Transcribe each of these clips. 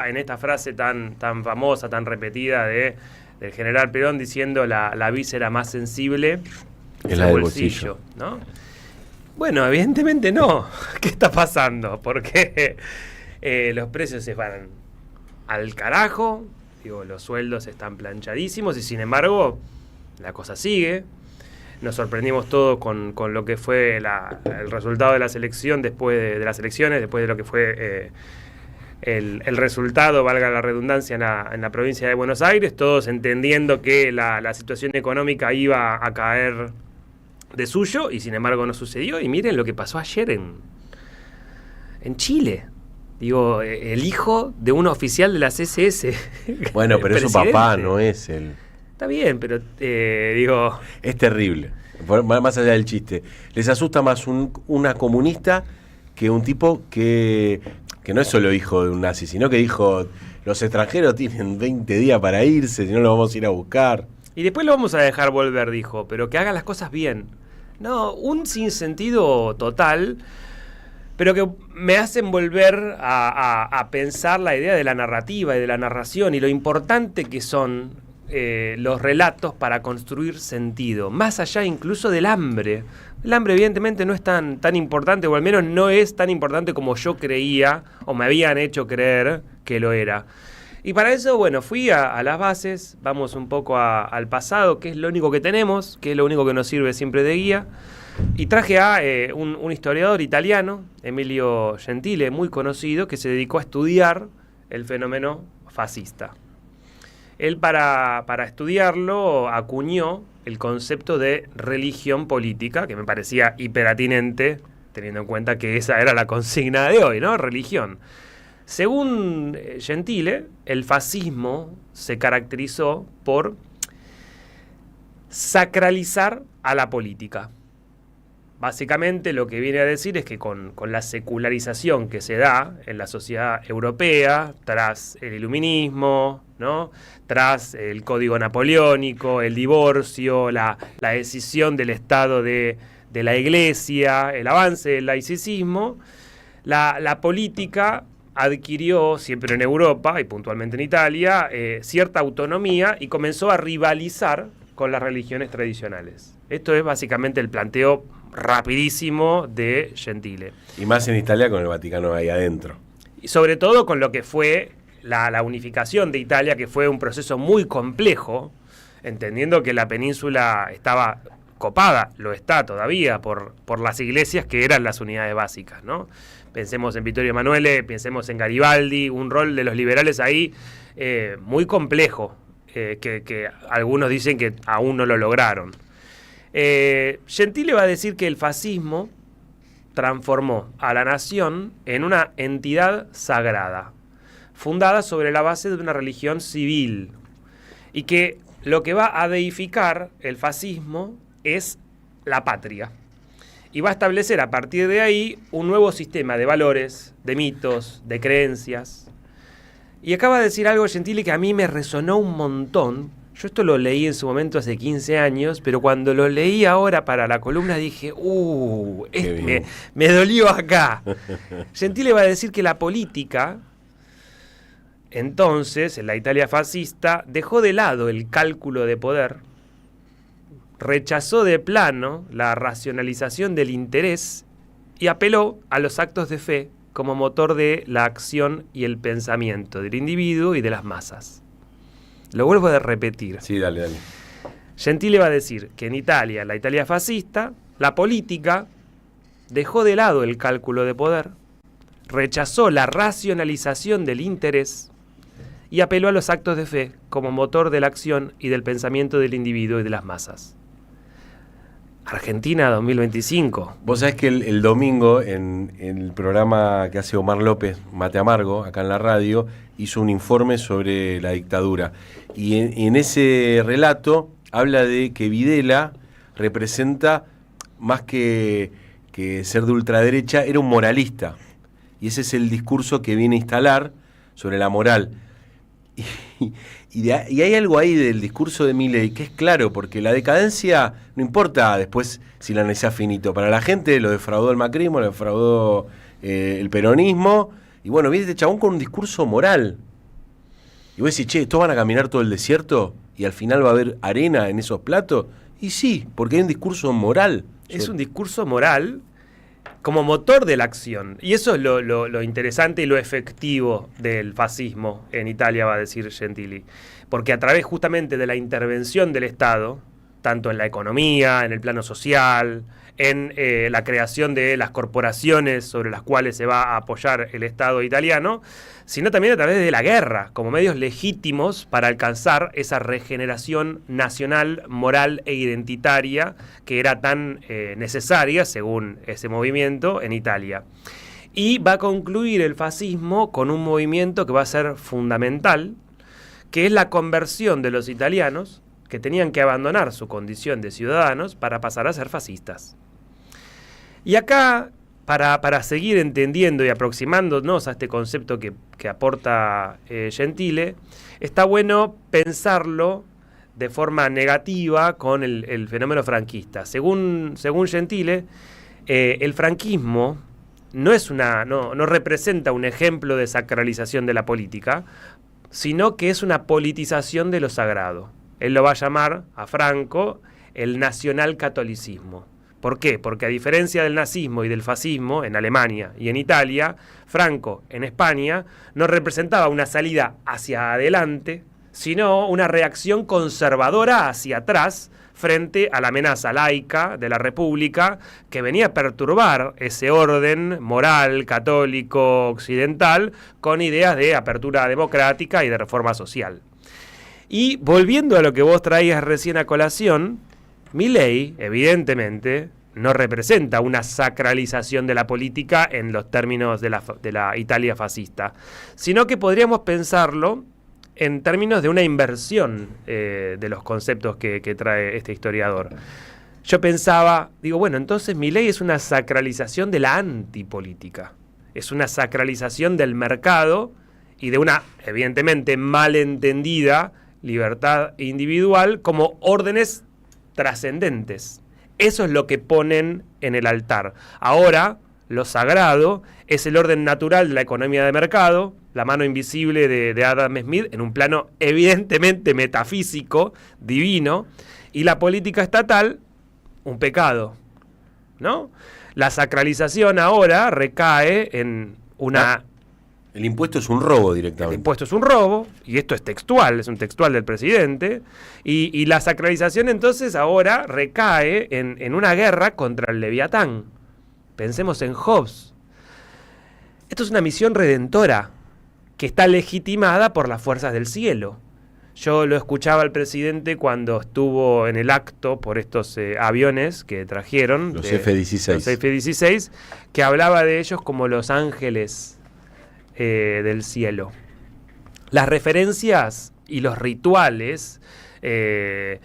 en esta frase tan famosa, tan repetida del general Perón diciendo la víscera más sensible es la del bolsillo, ¿no? Bueno, evidentemente no. ¿Qué está pasando? Porque los precios se van al carajo, digo, los sueldos están planchadísimos y sin embargo la cosa sigue. Nos sorprendimos todos con lo que fue el resultado de la selección después de las elecciones, después de lo que fue el resultado, valga la redundancia, en la provincia de Buenos Aires, todos entendiendo que la situación económica iba a caer de suyo y sin embargo no sucedió. Y miren lo que pasó ayer en Chile. Digo, el hijo de un oficial de la CSS. Bueno, pero es su papá, no es él. Está bien, pero digo... Es terrible, más allá del chiste. Les asusta más una comunista que un tipo que no es solo hijo de un nazi, sino que dijo, los extranjeros tienen 20 días para irse, si no lo vamos a ir a buscar. Y después lo vamos a dejar volver, dijo, pero que haga las cosas bien. No, un sinsentido total, pero que me hacen volver a pensar la idea de la narrativa y de la narración y lo importante que son los relatos para construir sentido, más allá incluso del hambre. El hambre evidentemente no es tan importante, o al menos no es tan importante como yo creía, o me habían hecho creer que lo era. Y para eso, bueno, fui a las bases, vamos un poco al pasado, que es lo único que tenemos, que es lo único que nos sirve siempre de guía, y traje a un historiador italiano, Emilio Gentile, muy conocido, que se dedicó a estudiar el fenómeno fascista. Él para estudiarlo acuñó el concepto de religión política, que me parecía hiperatinente, teniendo en cuenta que esa era la consigna de hoy, ¿no? Religión. Según Gentile, el fascismo se caracterizó por sacralizar a la política. Básicamente lo que viene a decir es que con la secularización que se da en la sociedad europea, tras el iluminismo, ¿no? Tras el código napoleónico, el divorcio, la decisión del Estado de la Iglesia, el avance del laicismo, la política adquirió, siempre en Europa y puntualmente en Italia, cierta autonomía y comenzó a rivalizar con las religiones tradicionales. Esto es básicamente el planteo rapidísimo de Gentile. Y más en Italia con el Vaticano ahí adentro. Y sobre todo con lo que fue la unificación de Italia, que fue un proceso muy complejo, entendiendo que la península estaba copada, lo está todavía, por las iglesias que eran las unidades básicas, ¿no? Pensemos en Vittorio Emanuele, pensemos en Garibaldi, un rol de los liberales ahí muy complejo, que algunos dicen que aún no lo lograron. Gentile va a decir que el fascismo transformó a la nación en una entidad sagrada, fundada sobre la base de una religión civil, y que lo que va a deificar el fascismo es la patria. Y va a establecer a partir de ahí un nuevo sistema de valores, de mitos, de creencias. Y acaba de decir algo Gentile que a mí me resonó un montón. Yo esto lo leí en su momento hace 15 años, pero cuando lo leí ahora para la columna dije, me dolió acá. Gentile va a decir que la política, entonces, en la Italia fascista, dejó de lado el cálculo de poder, rechazó de plano la racionalización del interés y apeló a los actos de fe como motor de la acción y el pensamiento del individuo y de las masas. Lo vuelvo a repetir. Sí, dale. Gentile va a decir que en Italia, la Italia fascista, la política dejó de lado el cálculo de poder, rechazó la racionalización del interés y apeló a los actos de fe como motor de la acción y del pensamiento del individuo y de las masas. Argentina 2025. Vos sabés que el domingo en el programa que hace Omar López, Mate Amargo, acá en la radio, hizo un informe sobre la dictadura. Y en ese relato habla de que Videla representa, más que ser de ultraderecha, era un moralista. Y ese es el discurso que viene a instalar sobre la moral. Y hay algo ahí del discurso de Milei que es claro, porque la decadencia no importa después si la analizás finito. Para la gente lo defraudó el macrismo, lo defraudó el peronismo. Y bueno, viene este chabón con un discurso moral. Y vos decís, che, ¿estos van a caminar todo el desierto? ¿Y al final va a haber arena en esos platos? Y sí, porque hay un discurso moral. Es un discurso moral como motor de la acción. Y eso es lo interesante y lo efectivo del fascismo en Italia, va a decir Gentili. Porque a través justamente de la intervención del Estado, tanto en la economía, en el plano social, en la creación de las corporaciones sobre las cuales se va a apoyar el Estado italiano, sino también a través de la guerra, como medios legítimos para alcanzar esa regeneración nacional, moral e identitaria que era tan necesaria, según ese movimiento, en Italia. Y va a concluir el fascismo con un movimiento que va a ser fundamental, que es la conversión de los italianos, que tenían que abandonar su condición de ciudadanos para pasar a ser fascistas. Y acá, para seguir entendiendo y aproximándonos a este concepto que aporta Gentile, está bueno pensarlo de forma negativa con el fenómeno franquista. Según Gentile, el franquismo no representa un ejemplo de sacralización de la política, sino que es una politización de lo sagrado. Él lo va a llamar, a Franco, el nacionalcatolicismo. ¿Por qué? Porque a diferencia del nazismo y del fascismo en Alemania y en Italia, Franco en España no representaba una salida hacia adelante, sino una reacción conservadora hacia atrás frente a la amenaza laica de la República que venía a perturbar ese orden moral, católico, occidental, con ideas de apertura democrática y de reforma social. Y volviendo a lo que vos traías recién a colación, Milei, evidentemente, no representa una sacralización de la política en los términos de la Italia fascista, sino que podríamos pensarlo en términos de una inversión de los conceptos que trae este historiador. Yo pensaba, bueno, entonces Milei es una sacralización de la antipolítica, es una sacralización del mercado y de una, evidentemente, malentendida libertad individual como órdenes trascendentes. Eso es lo que ponen en el altar. Ahora, lo sagrado es el orden natural de la economía de mercado, la mano invisible de Adam Smith, en un plano evidentemente metafísico, divino, y la política estatal, un pecado, ¿no? La sacralización ahora recae en una... El impuesto es un robo directamente. El impuesto es un robo, y esto es textual, es un textual del presidente, y la sacralización entonces ahora recae en una guerra contra el Leviatán. Pensemos en Hobbes. Esto es una misión redentora que está legitimada por las fuerzas del cielo. Yo lo escuchaba al presidente cuando estuvo en el acto por estos aviones que trajeron. Los F-16. Los F-16, que hablaba de ellos como los ángeles del cielo. Las referencias y los rituales que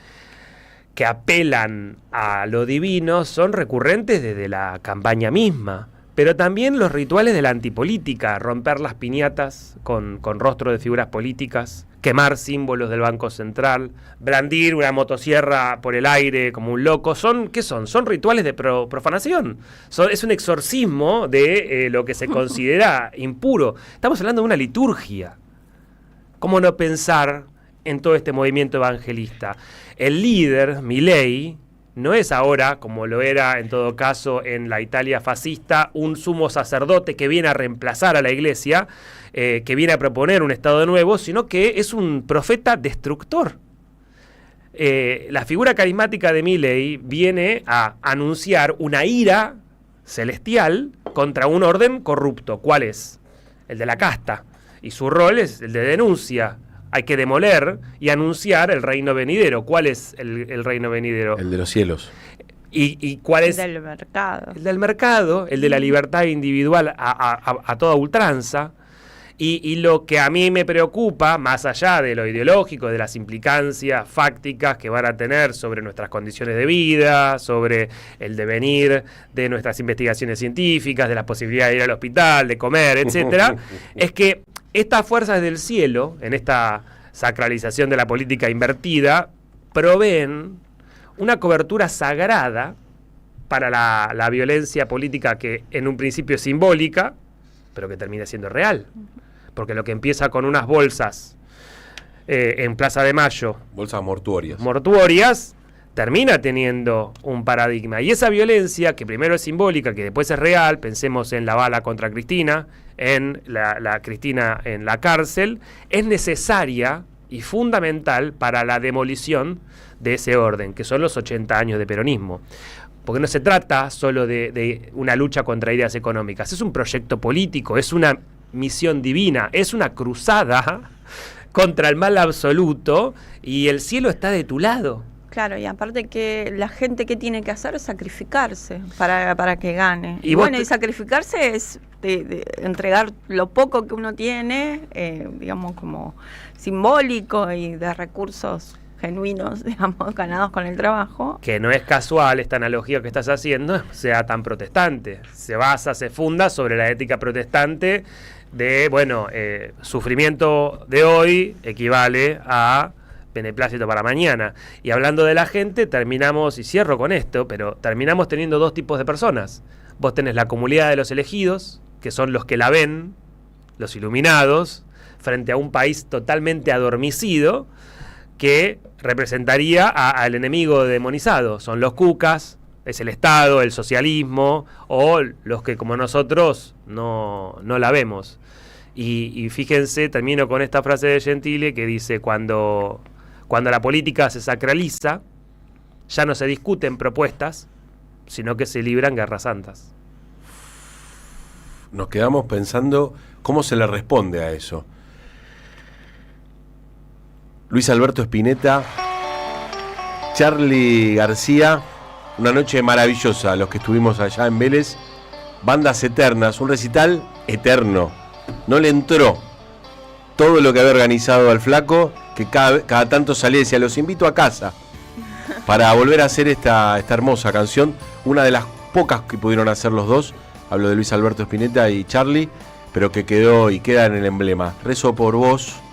apelan a lo divino son recurrentes desde la campaña misma, pero también los rituales de la antipolítica, romper las piñatas con rostro de figuras políticas, quemar símbolos del Banco Central, brandir una motosierra por el aire como un loco. ¿Qué son? Son rituales de profanación. Es un exorcismo de lo que se considera impuro. Estamos hablando de una liturgia. ¿Cómo no pensar en todo este movimiento evangelista? El líder, Milei, no es ahora, como lo era en todo caso en la Italia fascista, un sumo sacerdote que viene a reemplazar a la iglesia, que viene a proponer un Estado nuevo, sino que es un profeta destructor. La figura carismática de Milei viene a anunciar una ira celestial contra un orden corrupto. ¿Cuál es? El de la casta. Y su rol es el de denuncia. Hay que demoler y anunciar el reino venidero. ¿Cuál es el reino venidero? El de los cielos. ¿Y cuál es? El del mercado. El del mercado, el de la libertad individual a toda ultranza. Y lo que a mí me preocupa, más allá de lo ideológico, de las implicancias fácticas que van a tener sobre nuestras condiciones de vida, sobre el devenir de nuestras investigaciones científicas, de la posibilidad de ir al hospital, de comer, etcétera, es que estas fuerzas del cielo, en esta sacralización de la política invertida, proveen una cobertura sagrada para la violencia política que en un principio es simbólica, pero que termina siendo real. Porque lo que empieza con unas bolsas en Plaza de Mayo, Bolsas mortuorias, termina teniendo un paradigma. Y esa violencia, que primero es simbólica, que después es real, pensemos en la bala contra Cristina, en la Cristina en la cárcel, es necesaria y fundamental para la demolición de ese orden, que son los 80 años de peronismo. Porque no se trata solo de una lucha contra ideas económicas, es un proyecto político, es una misión divina, es una cruzada contra el mal absoluto, y el cielo está de tu lado. Claro, y aparte que la gente que tiene que hacer es sacrificarse para que gane. Y bueno, y sacrificarse es de entregar lo poco que uno tiene, digamos, como simbólico y de recursos genuinos, digamos, ganados con el trabajo. Que no es casual esta analogía que estás haciendo sea tan protestante. Se funda sobre la ética protestante de, bueno, sufrimiento de hoy equivale a beneplácito para mañana. Y hablando de la gente, terminamos, y cierro con esto, pero terminamos teniendo dos tipos de personas. Vos tenés la comunidad de los elegidos, que son los que la ven, los iluminados, frente a un país totalmente adormecido, que representaría al enemigo demonizado. Son los cucas, es el Estado, el socialismo, o los que como nosotros no la vemos. Y fíjense, termino con esta frase de Gentile que dice: cuando la política se sacraliza, ya no se discuten propuestas, sino que se libran guerras santas. Nos quedamos pensando cómo se le responde a eso. Luis Alberto Spinetta, Charly García, una noche maravillosa, los que estuvimos allá en Vélez, Bandas Eternas, un recital eterno. No le entró todo lo que había organizado al flaco, que cada tanto salía y decía: los invito a casa, para volver a hacer esta hermosa canción, una de las pocas que pudieron hacer los dos. Hablo de Luis Alberto Spinetta y Charly, pero que quedó y queda en el emblema. Rezo por vos,